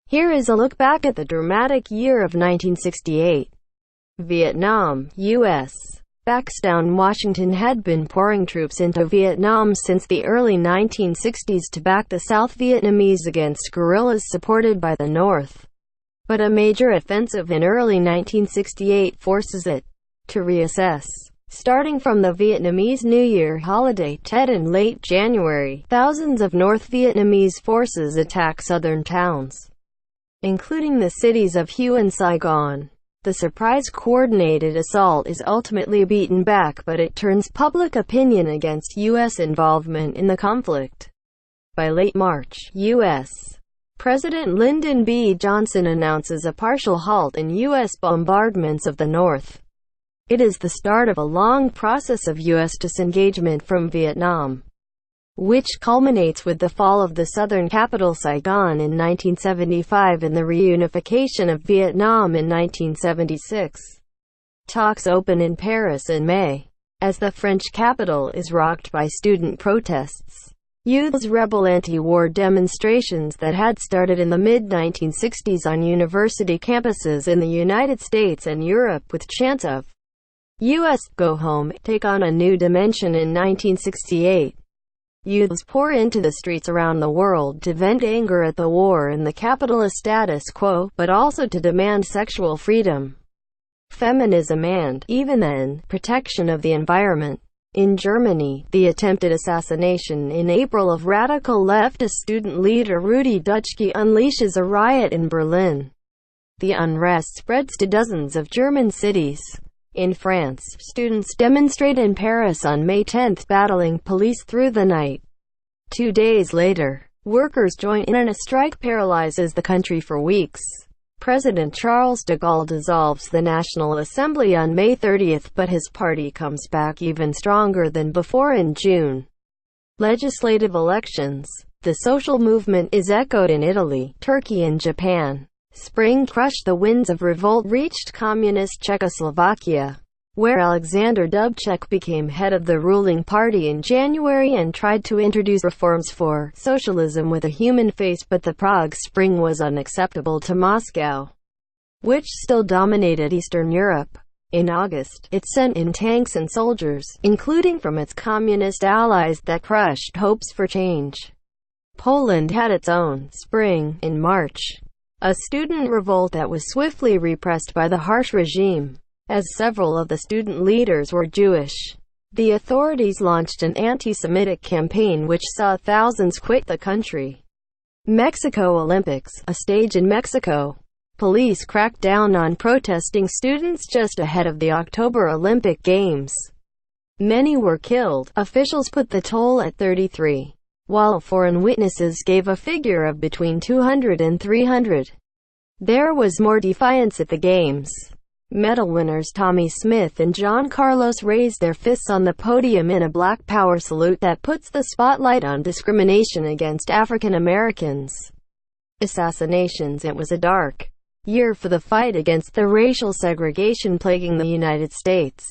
Here is a look back at the dramatic year of 1968. Vietnam-U.S. Backstown. Washington had been pouring troops into Vietnam since the early 1960s to back the South Vietnamese against guerrillas supported by the North. But a major offensive in early 1968 forces it to reassess. Starting from the Vietnamese New Year holiday Tet in late January, thousands of North Vietnamese forces attack southern towns, including the cities of Hue and Saigon. The surprise coordinated assault is ultimately beaten back, but it turns public opinion against U.S. involvement in the conflict. By late March, U.S. President Lyndon B. Johnson announces a partial halt in U.S. bombardments of the North. It is the start of a long process of U.S. disengagement from Vietnam, which culminates with the fall of the southern capital Saigon in 1975 and the reunification of Vietnam in 1976. Talks open in Paris in May. As the French capital is rocked by student protests, youth's rebel anti-war demonstrations that had started in the mid-1960s on university campuses in the United States and Europe with chants of U.S. Go Home take on a new dimension in 1968. Youths pour into the streets around the world to vent anger at the war and the capitalist status quo, but also to demand sexual freedom, feminism and, even then, protection of the environment. In Germany, the attempted assassination in April of radical leftist student leader Rudi Dutschke unleashes a riot in Berlin. The unrest spreads to dozens of German cities. In France, students demonstrate in Paris on May 10, battling police through the night. 2 days later, workers join in and a strike paralyzes the country for weeks. President Charles de Gaulle dissolves the National Assembly on May 30, but his party comes back even stronger than before in June. Legislative elections. The social movement is echoed in Italy, Turkey and Japan. Spring crushed the winds of revolt reached communist Czechoslovakia, where Alexander Dubček became head of the ruling party in January and tried to introduce reforms for socialism with a human face, but the Prague Spring was unacceptable to Moscow, which still dominated Eastern Europe. In August, it sent in tanks and soldiers, including from its communist allies, that crushed hopes for change. Poland had its own spring in March, a student revolt that was swiftly repressed by the harsh regime. As several of the student leaders were Jewish, the authorities launched an anti-Semitic campaign which saw thousands quit the country. Mexico Olympics, a stage in Mexico. Police cracked down on protesting students just ahead of the October Olympic Games. Many were killed. Officials put the toll at 33. While foreign witnesses gave a figure of between 200 and 300. There was more defiance at the Games. Medal winners Tommy Smith and John Carlos raised their fists on the podium in a Black Power salute that puts the spotlight on discrimination against African Americans. Assassinations. It was a dark year for the fight against the racial segregation plaguing the United States.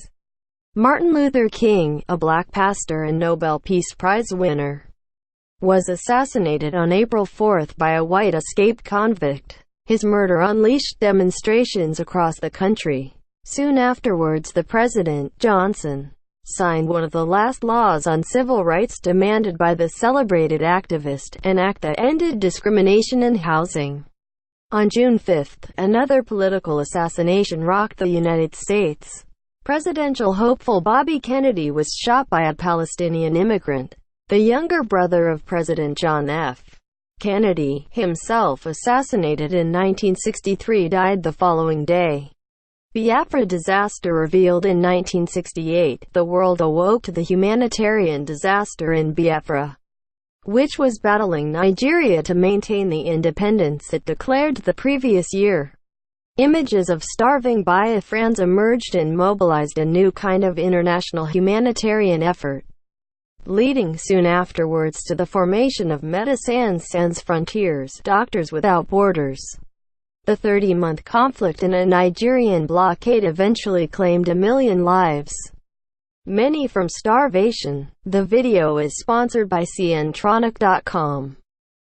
Martin Luther King, a black pastor and Nobel Peace Prize winner, was assassinated on April 4 by a white escaped convict. His murder unleashed demonstrations across the country. Soon afterwards, the President, Johnson, signed one of the last laws on civil rights demanded by the celebrated activist, an act that ended discrimination in housing. On June 5, another political assassination rocked the United States. Presidential hopeful Bobby Kennedy was shot by a Palestinian immigrant, the younger brother of President John F. Kennedy, himself assassinated in 1963, died the following day. Biafra disaster revealed in 1968. The world awoke to the humanitarian disaster in Biafra, which was battling Nigeria to maintain the independence it declared the previous year. Images of starving Biafrans emerged and mobilized a new kind of international humanitarian effort, leading soon afterwards to the formation of Médecins Sans Frontières, Doctors Without Borders. The 30-month conflict in a Nigerian blockade eventually claimed 1 million lives, many from starvation. The video is sponsored by CNtronic.com.